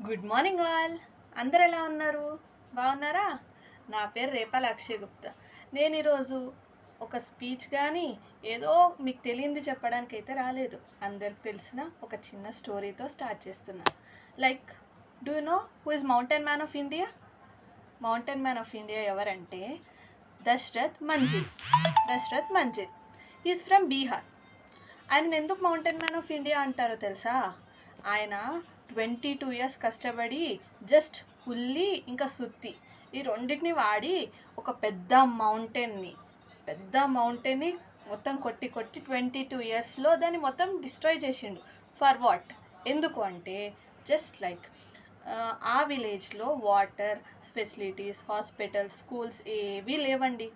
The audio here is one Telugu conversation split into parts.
Good morning all. అందరు ఎలా ఉన్నారు? బాగున్నారా? నా పేరు రేపాల అక్షయ్ గుప్తా. నేను ఈరోజు ఒక స్పీచ్ కానీ ఏదో మీకు తెలియంది చెప్పడానికి అయితే రాలేదు. అందరికి తెలిసిన ఒక చిన్న స్టోరీతో స్టార్ట్ చేస్తున్నా. Like, do you know who is mountain man of India? Mountain man of India ఎవరంటే దశరథ్ మంజిల్. Dashrath Manjhi is from Bihar. ఆయన ఎందుకు మౌంటైన్ మ్యాన్ ఆఫ్ ఇండియా అంటారో తెలుసా? ఆయన 22 ఇయర్స్ కష్టపడి జస్ట్ పుల్లి ఇంకా సుత్తి ఈ రెండింటిని వాడి ఒక పెద్ద మౌంటైన్ని మొత్తం కొట్టి 22 ఇయర్స్లో దాన్ని మొత్తం డిస్ట్రాయ్ చేసిండు. For what? ఎందుకు అంటే జస్ట్ లైక్ ఆ విలేజ్లో వాటర్ ఫెసిలిటీస్, హాస్పిటల్స్, స్కూల్స్ ఏవీ లేవండి.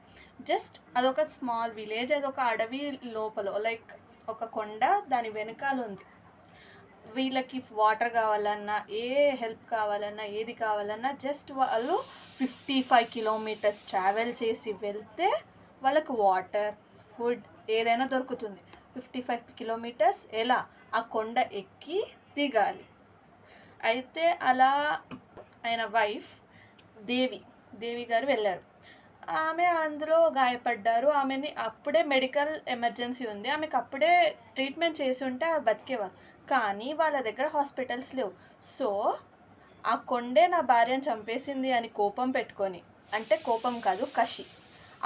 జస్ట్ అదొక స్మాల్ విలేజ్, అదొక అడవి లోపల, లైక్ ఒక కొండ దాని వెనకాల ఉంది. వీళ్ళకి వాటర్ కావాలన్నా, ఏ హెల్ప్ కావాలన్నా, ఏది కావాలన్నా జస్ట్ వాళ్ళు 55 కిలోమీటర్స్ ట్రావెల్ చేసి వెళ్తే వాళ్ళకు వాటర్, ఫుడ్ ఏదైనా దొరుకుతుంది. 55 కిలోమీటర్స్ ఎలా? ఆ కొండ ఎక్కి దిగాలి. అయితే అలా ఆయన వైఫ్ దేవి గారు వెళ్ళారు. ఆమె అందులో గాయపడ్డారు. ఆమెని అప్పుడే మెడికల్ ఎమర్జెన్సీ ఉంది, ఆమెకు అప్పుడే ట్రీట్మెంట్ చేసి ఉంటే బతికేవారు. కానీ వాళ్ళ దగ్గర హాస్పిటల్స్ లేవు. సో ఆ కొండే నా భార్యను చంపేసింది అని కోపం పెట్టుకొని, అంటే కోపం కాదు, కషి,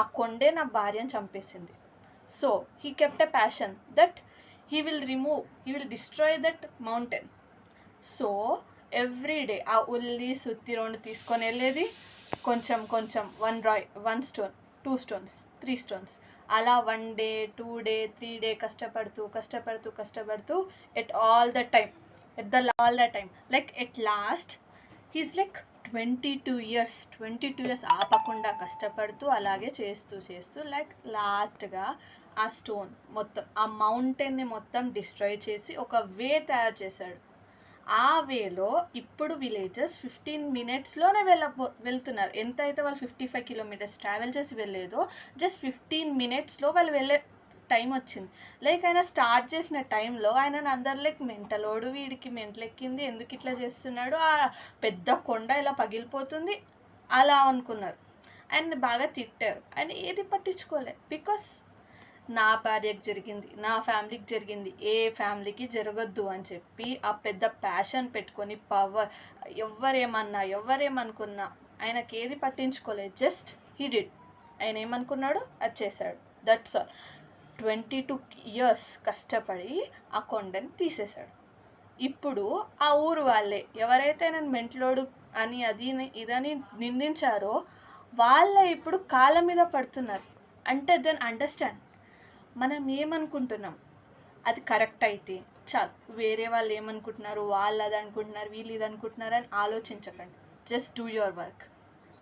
ఆ కొండే నా భార్యను చంపేసింది. So he kept a passion that he will destroy that mountain. So every day ఆ ఉల్లి సుత్తి రెండు తీసుకొని వెళ్ళేది, కొంచెం కొంచెం 1 స్టోన్, 2 స్టోన్స్, 3 స్టోన్స్, అలా 1 డే 2 డే 3 డే కష్టపడుతూ at all the time like at last he's like 22 years ఆపకుండా కష్టపడుతూ అలాగే చేస్తూ లైక్ లాస్ట్గా ఆ స్టోన్ మొత్తం ఆ మౌంటైన్ని మొత్తం డిస్ట్రాయ్ చేసి ఒక వే తయారు చేశాడు. ఆ వేలో ఇప్పుడు విలేజెస్ 15 మినిట్స్లోనే వెళ్తున్నారు. ఎంత అయితే వాళ్ళు 55 కిలోమీటర్స్ ట్రావెల్ చేసి వెళ్ళేదో జస్ట్ 15 మినిట్స్లో వాళ్ళు వెళ్ళే టైం వచ్చింది. లైక్ ఆయన స్టార్ట్ చేసిన టైంలో ఆయన అందరు లైక్ మెంటలోడు, వీడికి మెంటలెక్కింది, ఎందుకు ఇట్లా చేస్తున్నాడు, ఆ పెద్ద కొండ ఇలా పగిలిపోతుంది అలా అనుకున్నారు. ఆయన బాగా తిట్టారు. ఆయన ఏది పట్టించుకోలే. బికాస్ నా భార్యకు జరిగింది, నా ఫ్యామిలీకి జరిగింది, ఏ ఫ్యామిలీకి జరగద్దు అని చెప్పి ఆ పెద్ద ప్యాషన్ పెట్టుకొని పవర్, ఎవరేమనుకున్నా ఆయనకి ఏది పట్టించుకోలేదు. Just he did. ఆయన ఏమనుకున్నాడు అది చేశాడు. That's all. 22 ఇయర్స్ కష్టపడి ఆ కొండని తీసేశాడు. ఇప్పుడు ఆ ఊరు వాళ్ళే ఎవరైతే నేను మెంట్లోడు అని అది ఇదని నిందించారో వాళ్ళే ఇప్పుడు కాళ్ళ మీద పడుతున్నారు. అంటే దెన్ అండర్స్టాండ్, మనం ఏమనుకుంటున్నాం అది కరెక్ట్ అయితే చాలు. వేరే వాళ్ళు ఏమనుకుంటున్నారు, వాళ్ళు అది అనుకుంటున్నారు, వీళ్ళు ఇది అనుకుంటున్నారు అని ఆలోచించకండి. Just do your work,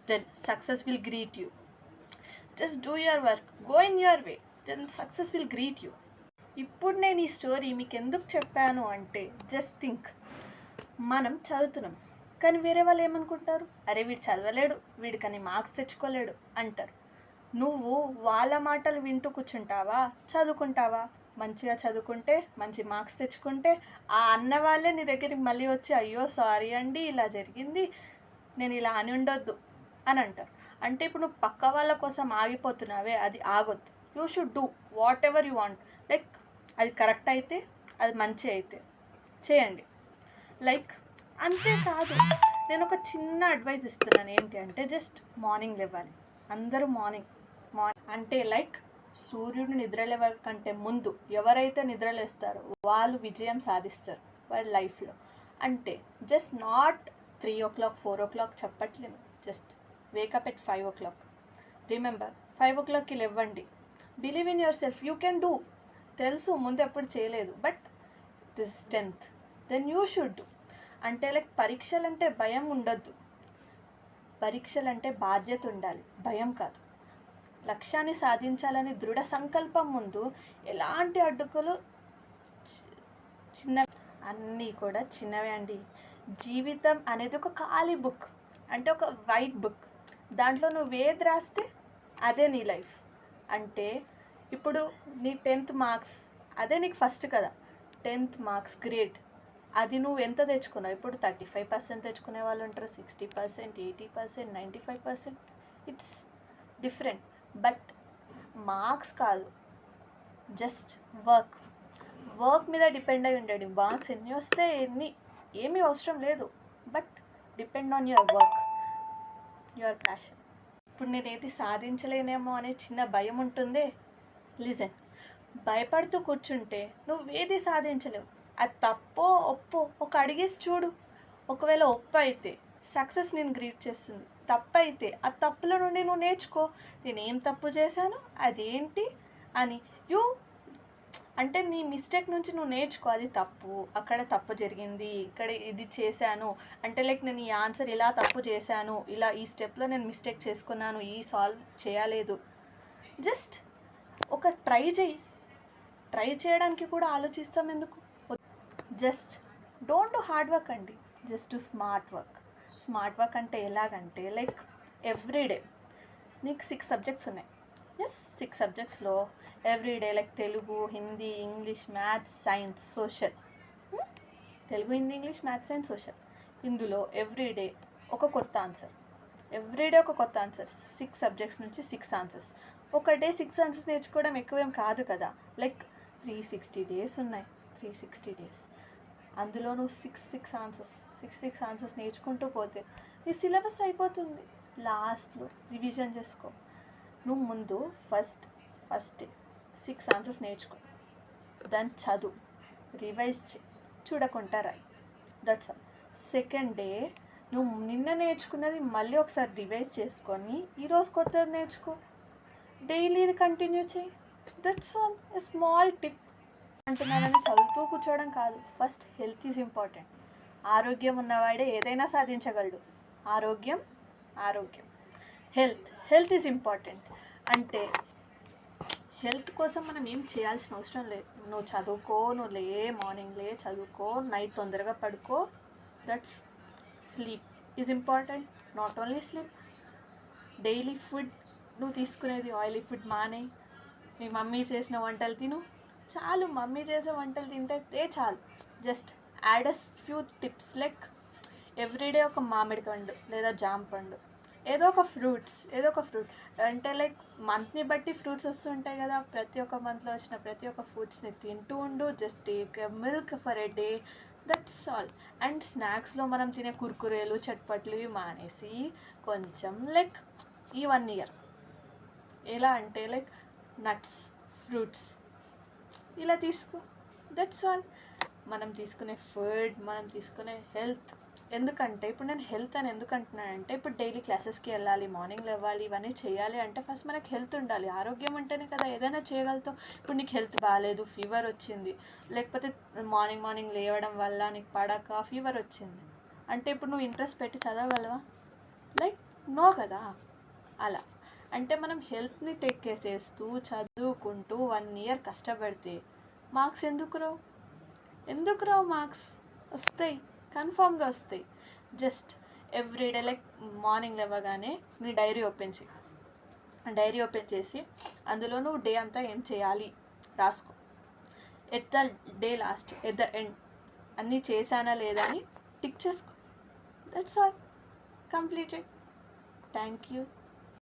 then success will greet you. Just do your work, go in your way, then success will greet you. ఇప్పుడు నేను ఈ స్టోరీ మీకు ఎందుకు చెప్పాను అంటే జస్ట్ థింక్, మనం చదువుతున్నాం కానీ వేరే వాళ్ళు ఏమనుకుంటారు, అరే వీడు చదవలేడు, వీడికని మార్క్స్ తెచ్చుకోలేడు అంటారు. నువ్వు వాళ్ళ మాటలు వింటూ కూర్చుంటావా, చదువుకుంటావా? మంచిగా చదువుకుంటే, మంచి మార్క్స్ తెచ్చుకుంటే ఆ అన్న వాళ్ళే నీ దగ్గరికి మళ్ళీ వచ్చి అయ్యో సారీ అండి ఇలా జరిగింది, నేను ఇలా అని ఉండొద్దు అని అంటారు. అంటే ఇప్పుడు నువ్వు పక్క వాళ్ళ కోసం ఆగిపోతున్నావే, అది ఆగొద్దు. You should do whatever you want. Like అది కరెక్ట్ అయితే, అది మంచి అయితే చేయండి. లైక్ అంతేకాదు, నేను ఒక చిన్న అడ్వైస్ ఇస్తున్నాను. ఏంటి అంటే జస్ట్ మార్నింగ్ లేవాలి. అందరూ మార్నింగ్ అంటే లైక్ సూర్యుడు నిద్రలేవ కంటే ముందు ఎవరైతే నిద్రలేస్తారో వాళ్ళు విజయం సాధిస్తారు వాళ్ళ లైఫ్లో. అంటే జస్ట్ నాట్ 3 o'clock 4 o'clock చెప్పట్లేము. Just wake up at 5 o'clock. Remember, 5 o'clockకి లేవండి. Believe in yourself, you can do. తెలుసు ముందు ఎప్పుడు చేయలేదు, but this 10th, then you should do. అంటే లైక్ పరీక్షలంటే భయం ఉండొద్దు, పరీక్షలంటే బాధ్యత ఉండాలి, భయం కాదు. లక్ష్యాన్ని సాధించాలని దృఢ సంకల్పం ముందు ఎలాంటి అడ్డుకలు అన్నీ కూడా చిన్నవే అండి. జీవితం అనేది ఒక ఖాళీ బుక్, అంటే ఒక వైట్ బుక్. దాంట్లో నువ్వు ఏది రాస్తే అదే నీ లైఫ్. అంటే ఇప్పుడు నీ 10th మార్క్స్ అదే నీకు ఫస్ట్ కదా. 10th మార్క్స్ గ్రేట్, అది నువ్వు ఎంత తెచ్చుకున్నావు? ఇప్పుడు 35% తెచ్చుకునే వాళ్ళు ఉంటారు, 60%, 80%, 95%. It's different. బట్ మార్క్స్ కాదు, జస్ట్ వర్క్ మీద డిపెండ్ అయి ఉంటాడు. మార్క్స్ ఎన్ని వస్తే ఏమీ అవసరం లేదు. But depend on your work, your passion. ఇప్పుడు నేను ఏది సాధించలేనేమో అనే చిన్న భయం ఉంటుందే, లిజన్. భయపడుతూ కూర్చుంటే నువ్వేది సాధించలేవు. అది తప్పో ఒప్పో ఒక అడిగేసి చూడు. ఒకవేళ ఒప్పు అయితే సక్సెస్ నేను గ్రీట్ చేస్తుంది. తప్పు అయితే ఆ తప్పుల నుండి నువ్వు నేర్చుకో. నేనేం తప్పు చేశాను, అదేంటి అని అంటే నీ మిస్టేక్ నుంచి నువ్వు నేర్చుకో. అది తప్పు, అక్కడ తప్పు జరిగింది, ఇక్కడ ఇది చేశాను అంటే లైక్ నేను ఈ ఆన్సర్ ఇలా తప్పు చేశాను, ఇలా ఈ స్టెప్లో నేను మిస్టేక్ చేసుకున్నాను, ఈ సాల్వ్ చేయలేదు. జస్ట్ ఒక ట్రై చేయడానికి కూడా ఆలోచిస్తాం ఎందుకు? Just don't do hard work అండి, జస్ట్ డూ స్మార్ట్ వర్క్ అంటే ఎలాగంటే లైక్ ఎవ్రీడే నీకు 6 సబ్జెక్ట్స్ ఉన్నాయి. 6 సబ్జెక్ట్స్లో everyday like Telugu, Hindi, English, maths, science, social. Telugu, Hindi, English, maths, science, social. ఇందులో ఎవ్రీడే ఒక కొత్త ఆన్సర్. 6 సబ్జెక్ట్స్ నుంచి 6 ఆన్సర్స్. ఒక డే 6 ఆన్సర్స్ నేర్చుకోవడం ఎక్కువేం కాదు కదా. లైక్ 360 డేస్ ఉన్నాయి. 360 డేస్ అందులో నువ్వు 6 ఆన్సర్స్ నేర్చుకుంటూ పోతే నీ సిలబస్ అయిపోతుంది. లాస్ట్లో రివిజన్ చేసుకో. నువ్వు ముందు ఫస్ట్ డే 6 ఆన్సర్స్ నేర్చుకో, దాన్ని చదువు, రివైజ్ చేయి, చూడకుండా రాయి. That's all. సెకండ్ డే నువ్వు నిన్న నేర్చుకున్నది మళ్ళీ ఒకసారి రివైజ్ చేసుకొని ఈరోజు కొత్తది నేర్చుకో. డైలీ ఇది కంటిన్యూ చేయి. That's all. A small tip అంటున్నానని చదువుతూ కూర్చోవడం కాదు. First health is important. ఆరోగ్యం ఉన్నవాడే ఏదైనా సాధించగలడు. ఆరోగ్యం హెల్త్ ఈజ్ ఇంపార్టెంట్. అంటే హెల్త్ కోసం మనం ఏం చేయాల్సిన అవసరం లేదు. నువ్వు చదువుకో, మార్నింగ్ చదువుకో, నైట్ తొందరగా పడుకో. That's sleep is important. Not only sleep, daily food నువ్వు తీసుకునేది ఆయిలీ ఫుడ్ మానే. మీ మమ్మీ చేసిన వంటలు తిను చాలు. మమ్మీ చేసే వంటలు తింటే చాలు. Just add a few tips like everyday ఒక మామిడి పండు లేదా జామ పండు, ఏదో ఒక ఫ్రూట్ అంటే లైక్ మంత్ని బట్టి ఫ్రూట్స్ వస్తుంటాయి కదా. ప్రతి ఒక్క మంత్లో వచ్చిన ప్రతి ఒక్క ఫ్రూట్స్ని తింటూ ఉండు. Just take milk for a day. That's all. And స్నాక్స్లో మనం తినే కుర్కురేలు, చట్పట్లు ఇవి మానేసి కొంచెం లైక్ ఈ 1 year ఎలా అంటే లైక్ నట్స్, ఫ్రూట్స్ ఇలా తీసుకో. That's all. మనం తీసుకునే ఫుడ్, మనం తీసుకునే హెల్త్. ఎందుకంటే ఇప్పుడు నేను హెల్త్ అని ఎందుకు అంటున్నానంటే ఇప్పుడు డైలీ క్లాసెస్కి వెళ్ళాలి, మార్నింగ్ లేవాలి, ఇవన్నీ చేయాలి అంటే ఫస్ట్ మనకు హెల్త్ ఉండాలి. ఆరోగ్యం ఉంటేనే కదా ఏదైనా చేయగలుగుతావు. ఇప్పుడు నీకు హెల్త్ బాగాలేదు, ఫీవర్ వచ్చింది, లేకపోతే మార్నింగ్ లేవడం వల్ల నీకు పడక ఫీవర్ వచ్చింది అంటే ఇప్పుడు నువ్వు ఇంట్రెస్ట్ పెట్టి చదవగలవా? లైక్ నో కదా. అలా అంటే మనం హెల్త్ని టేక్ కేర్ చేస్తూ చదువుకుంటూ 1 year కష్టపడితే మార్క్స్ ఎందుకు రావు? మార్క్స్ వస్తాయి, కన్ఫామ్గా వస్తాయి. జస్ట్ ఎవ్రీడే లైక్ మార్నింగ్ లేవగానే నీ డైరీ ఓపెన్ చేసి అందులో నువ్వు డే అంతా ఏం చేయాలి రాసుకో. ఎట్ ద ఎండ్ అన్నీ చేశానా లేదా అని టిక్ చేసుకో. That's all. Completed. Thank you.